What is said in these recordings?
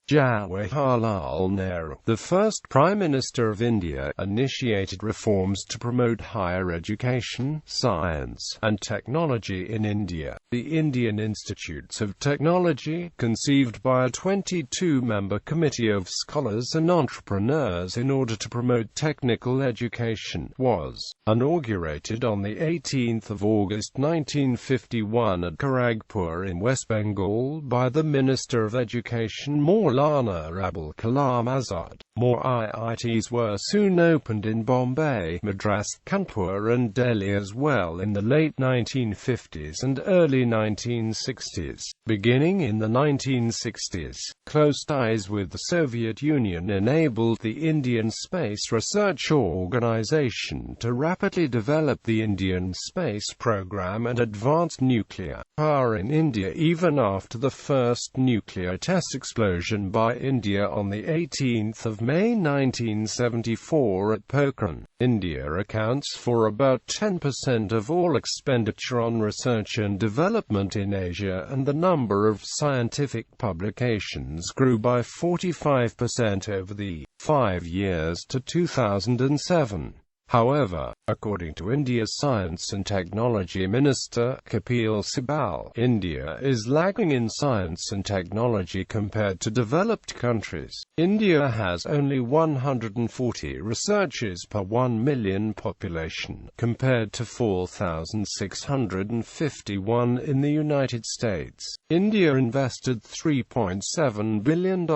Jawaharlal Nehru, the first Prime Minister of India, initiated reforms to promote higher education, science, and technology in India. The Indian Institutes of Technology, conceived by a 22-member committee of scholars and entrepreneurs in order to promote technical education, was inaugurated on the 18th of August 1951 at Kharagpur in West Bengal by the Minister of Education Maulana Abul Kalam. Azad.More IITs were soon opened in Bombay, Madras, Kanpur and Delhi as well in the late 1950s and early 1960s. Beginning in the 1960s, close ties with the Soviet Union enabled the Indian Space Research Organization to rapidly develop the Indian space program and advance nuclear power in India even after the first nuclear test explosion by India on the 18th of May 1974 at Pokhran. India accounts for about 10% of all expenditure on research and development in Asia, and the number of scientific publications grew by 45% over the 5 years to 2007. However, according to India's Science and Technology Minister, Kapil Sibal, India is lagging in science and technology compared to developed countries. India has only 140 researchers per 1 million population, compared to 4,651 in the United States. India invested $3.7 billion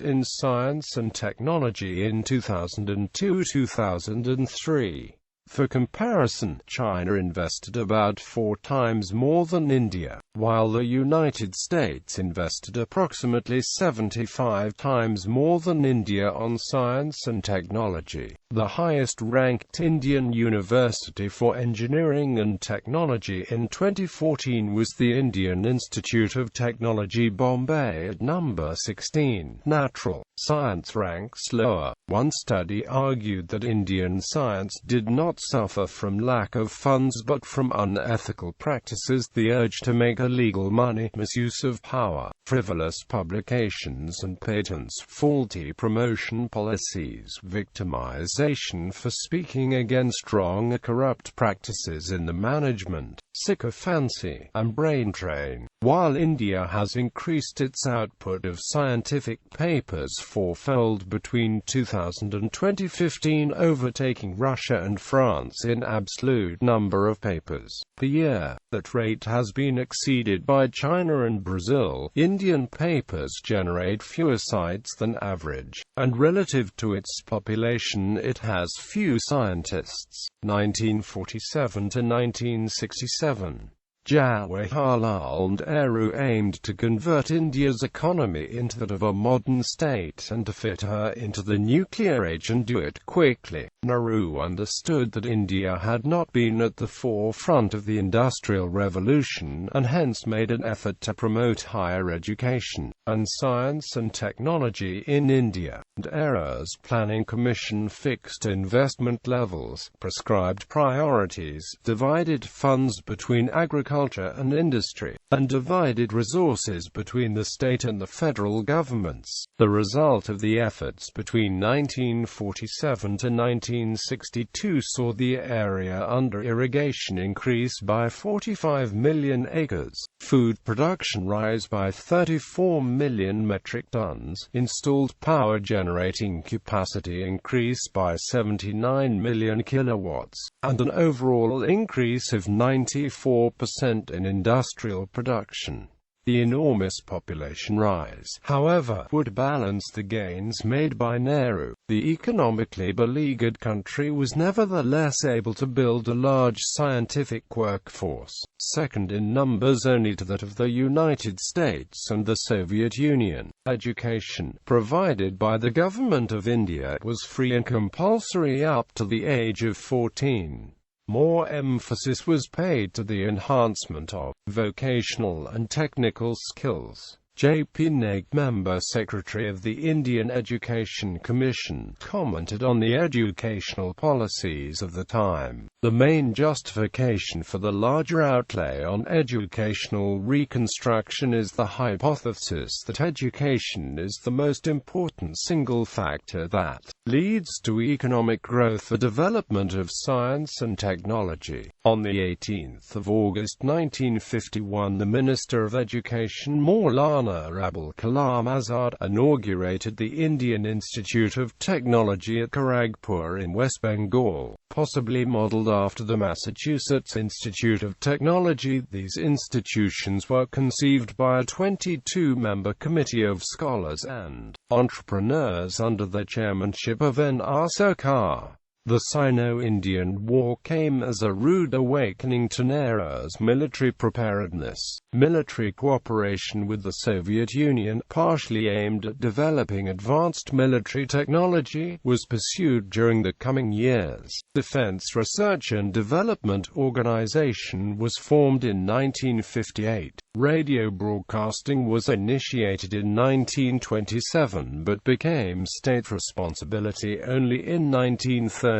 in science and technology in 2002-2003. For comparison, China invested about 4 times more than India, while the United States invested approximately 75 times more than India on science and technology. The highest-ranked Indian university for engineering and technology in 2014 was the Indian Institute of Technology Bombay at number 16. Natural science ranks lower. One study argued that Indian science did not suffer from lack of funds but from unethical practices, the urge to make illegal money, misuse of power, frivolous publications and patents, faulty promotion policies, victimization for speaking against wrong or corrupt practices in the management, sycophancy, and brain drain. While India has increased its output of scientific papers fourfold between 2000 and 2015, overtaking Russia and France in absolute number of papers per year, that rate has been exceeded by China and Brazil. Indian papers generate fewer sites than average, and relative to its population it has few scientists. 1947 to 1967. Jawaharlal Nehru aimed to convert India's economy into that of a modern state and to fit her into the nuclear age and do it quickly. Nehru understood that India had not been at the forefront of the Industrial Revolution, and hence made an effort to promote higher education and science and technology in India. Nehru's Planning Commission fixed investment levels, prescribed priorities, divided funds between agriculture and industry, and divided resources between the state and the federal governments. The result of the efforts between 1947 to 1962 saw the area under irrigation increase by 45 million acres, food production rise by 34 million metric tons, installed power generating capacity increase by 79 million kilowatts, and an overall increase of 94% in industrial production. The enormous population rise, however, would balance the gains made by Nehru. The economically beleaguered country was nevertheless able to build a large scientific workforce, second in numbers only to that of the United States and the Soviet Union. Education, provided by the Government of India, was free and compulsory up to the age of 14. More emphasis was paid to the enhancement of vocational and technical skills. J.P. Naik, member secretary of the Indian Education Commission, commented on the educational policies of the time. The main justification for the larger outlay on educational reconstruction is the hypothesis that education is the most important single factor that leads to economic growth, the development of science and technology. On the 18th of August 1951, the Minister of Education Maulana Abul Kalam Azad inaugurated the Indian Institute of Technology at Kharagpur in West Bengal, possibly modelled after the Massachusetts Institute of Technology. These institutions were conceived by a 22-member committee of scholars and entrepreneurs under the chairmanship of N.R. Sarkar. The Sino-Indian War came as a rude awakening to Nehru's military preparedness. Military cooperation with the Soviet Union, partially aimed at developing advanced military technology, was pursued during the coming years. Defense Research and Development Organization was formed in 1958. Radio broadcasting was initiated in 1927 but became state responsibility only in 1930.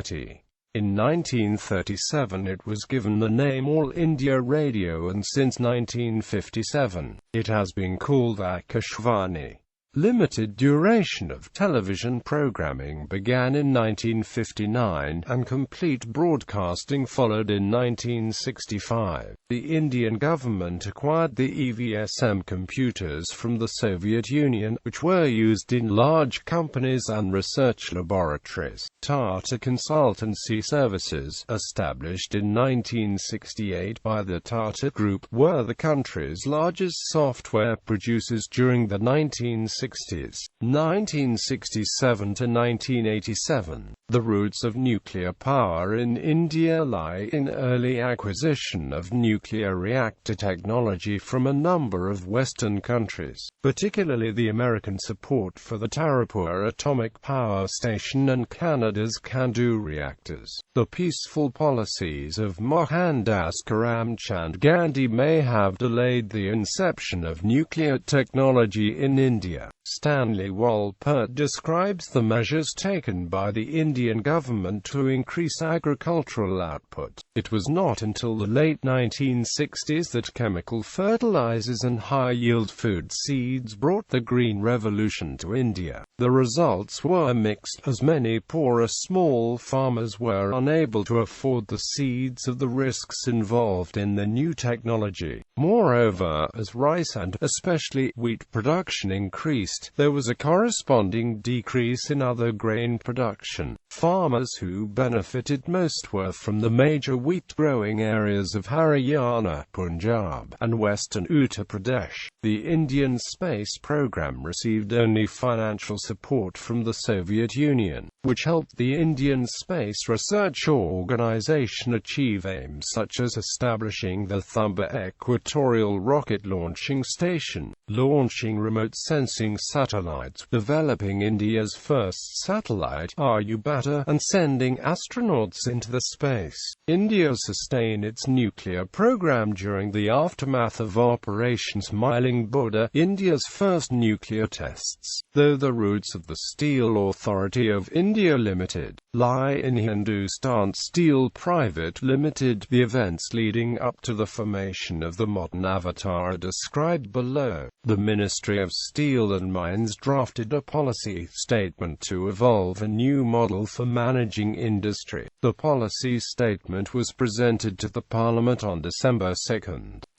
In 1937 it was given the name All India Radio, and since 1957, it has been called Akashvani. Limited duration of television programming began in 1959, and complete broadcasting followed in 1965. The Indian government acquired the EVSM computers from the Soviet Union, which were used in large companies and research laboratories. Tata Consultancy Services, established in 1968 by the Tata Group, were the country's largest software producers during the 1960s. 1967 to 1987. The roots of nuclear power in India lie in early acquisition of nuclear reactor technology from a number of Western countries, particularly the American support for the Tarapur atomic power station and Canada's Candu reactors. The peaceful policies of Mohandas Karamchand Gandhi may have delayed the inception of nuclear technology in India. Stanley Walpert describes the measures taken by the Indian government to increase agricultural output. It was not until the late 1960s that chemical fertilizers and high-yield food seeds brought the Green Revolution to India. The results were mixed, as many poorer small farmers were unable to afford the seeds of the risks involved in the new technology. Moreover, as rice and, especially, wheat production increased, there was a corresponding decrease in other grain production. Farmers who benefited most were from the major wheat-growing areas of Haryana, Punjab, and western Uttar Pradesh. The Indian space program received only financial support from the Soviet Union, which helped the Indian Space Research Organization achieve aims such as establishing the Thumba Equatorial Rocket Launching Station, launching remote sensing satellites, developing India's first satellite, Aryabhata, and sending astronauts into the space. India sustained its nuclear program during the aftermath of Operation Smiling Buddha, India's first nuclear tests. Though the roots of the Steel Authority of India Limited lie in Hindustan Steel Private Limited, the events leading up to the formation of the modern avatar are described below. The Ministry of Steel and Mines drafted a policy statement to evolve a new model for managing industry. The policy statement was presented to the Parliament on December 2,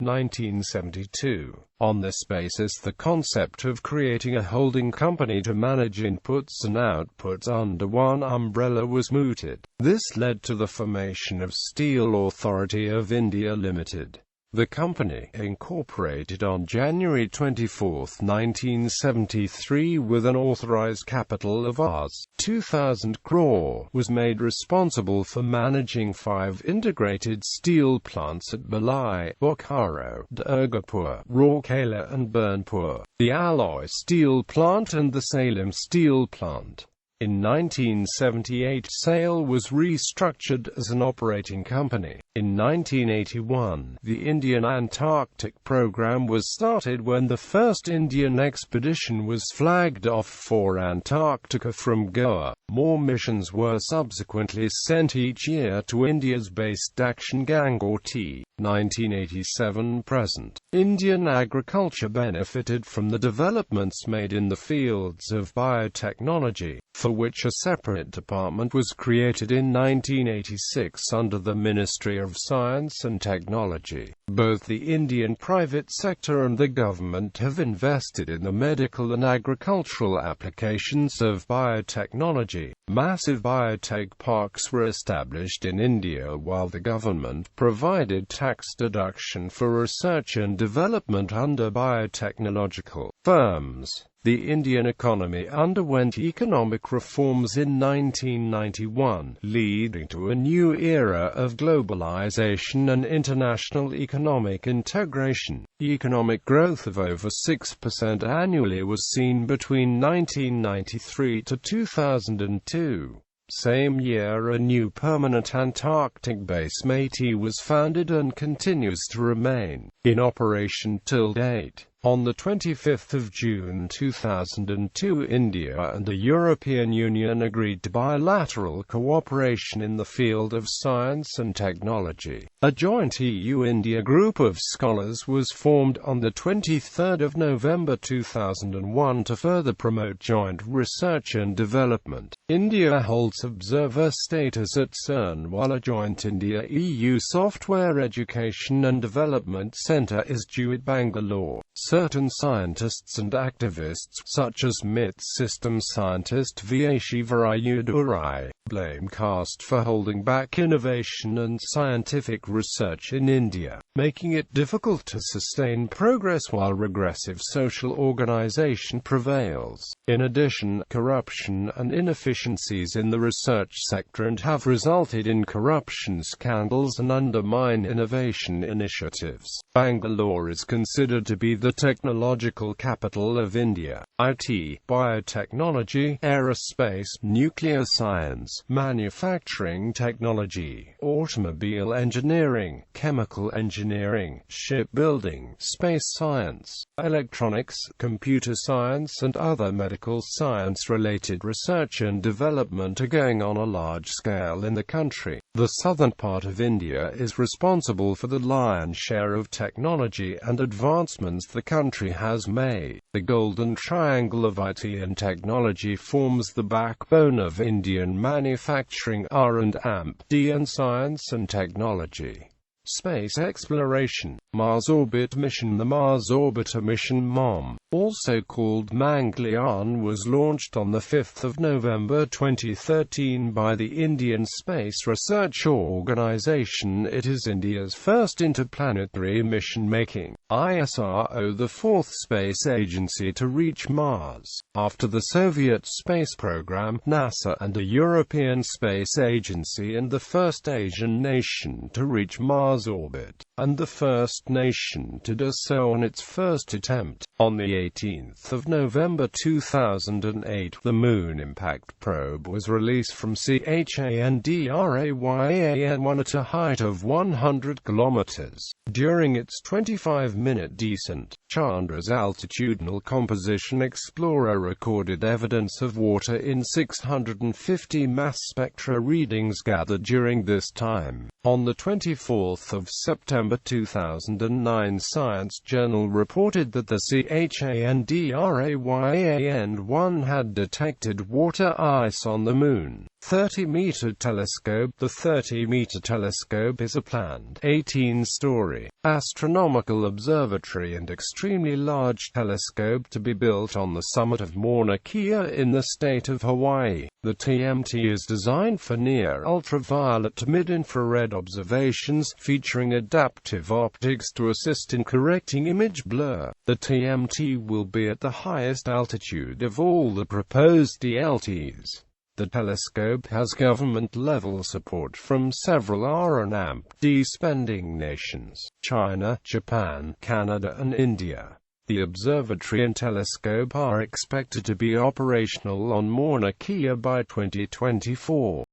1972. On this basis, the concept of creating a holding company to manage inputs and outputs under one umbrella was mooted. This led to the formation of Steel Authority of India Limited. The company, incorporated on January 24, 1973 with an authorized capital of Rs. 2,000 crore, was made responsible for managing 5 integrated steel plants at Bhilai, Bokaro, Durgapur, Rourkela and Burnpur, the alloy steel plant and the Salem steel plant. In 1978, SAIL was restructured as an operating company. In 1981, the Indian Antarctic program was started when the first Indian expedition was flagged off for Antarctica from Goa. More missions were subsequently sent each year to India's Based Action Gang or T. 1987-present. Indian agriculture benefited from the developments made in the fields of biotechnology, for which a separate department was created in 1986 under the Ministry of Science and Technology. Both the Indian private sector and the government have invested in the medical and agricultural applications of biotechnology. Massive biotech parks were established in India while the government provided tax deduction for research and development under biotechnological firms. The Indian economy underwent economic reforms in 1991, leading to a new era of globalization and international economic integration. Economic growth of over 6% annually was seen between 1993 to 2002. Same year, a new permanent Antarctic base MATI was founded and continues to remain in operation till date. On 25 June 2002, India and the European Union agreed to bilateral cooperation in the field of science and technology. A joint EU-India group of scholars was formed on 23 November 2001 to further promote joint research and development. India holds observer status at CERN, while a joint India-EU Software Education and Development Centre is due at Bangalore. Certain scientists and activists, such as MIT systems scientist V. Shivarayudurai, blame caste for holding back innovation and scientific research in India, making it difficult to sustain progress while regressive social organization prevails. In addition, corruption and inefficiencies in the research sector have resulted in corruption scandals and undermine innovation initiatives. Bangalore is considered to be the technological capital of India. IT, biotechnology, aerospace, nuclear science, manufacturing technology, automobile engineering, chemical engineering, shipbuilding, space science, electronics, computer science and other medical science-related research and development are going on a large scale in the country. The southern part of India is responsible for the lion's share of technology and advancements the country has made. The Golden Triangle of IT and technology forms the backbone of Indian manufacturing R&D and science and technology. Space exploration. Mars Orbit Mission. The Mars Orbiter mission MOM, also called Mangalyaan, was launched on 5 November 2013 by the Indian Space Research Organisation. It is India's first interplanetary mission, making ISRO the fourth space agency to reach Mars, after the Soviet space program, NASA, and the European Space Agency, and the first Asian nation to reach Mars orbit, and the first nation to do so on its first attempt. On 18 November 2008, the Moon Impact Probe was released from Chandrayaan-1 at a height of 100 kilometers. During its 25-minute descent, Chandra's altitudinal composition explorer recorded evidence of water in 650 mass spectra readings gathered during this time. On 24 September 2009, Science Journal reported that the Chandrayaan-1 had detected water ice on the Moon. 30-meter telescope. The 30-meter telescope is a planned 18-story astronomical observatory and extremely large telescope to be built on the summit of Mauna Kea in the state of Hawaii. The TMT is designed for near-ultraviolet to mid-infrared observations, featuring adaptive optics to assist in correcting image blur. The TMT will be at the highest altitude of all the proposed DLTs. The telescope has government-level support from several R&D spending nations: China, Japan, Canada and India. The observatory and telescope are expected to be operational on Mauna Kea by 2024.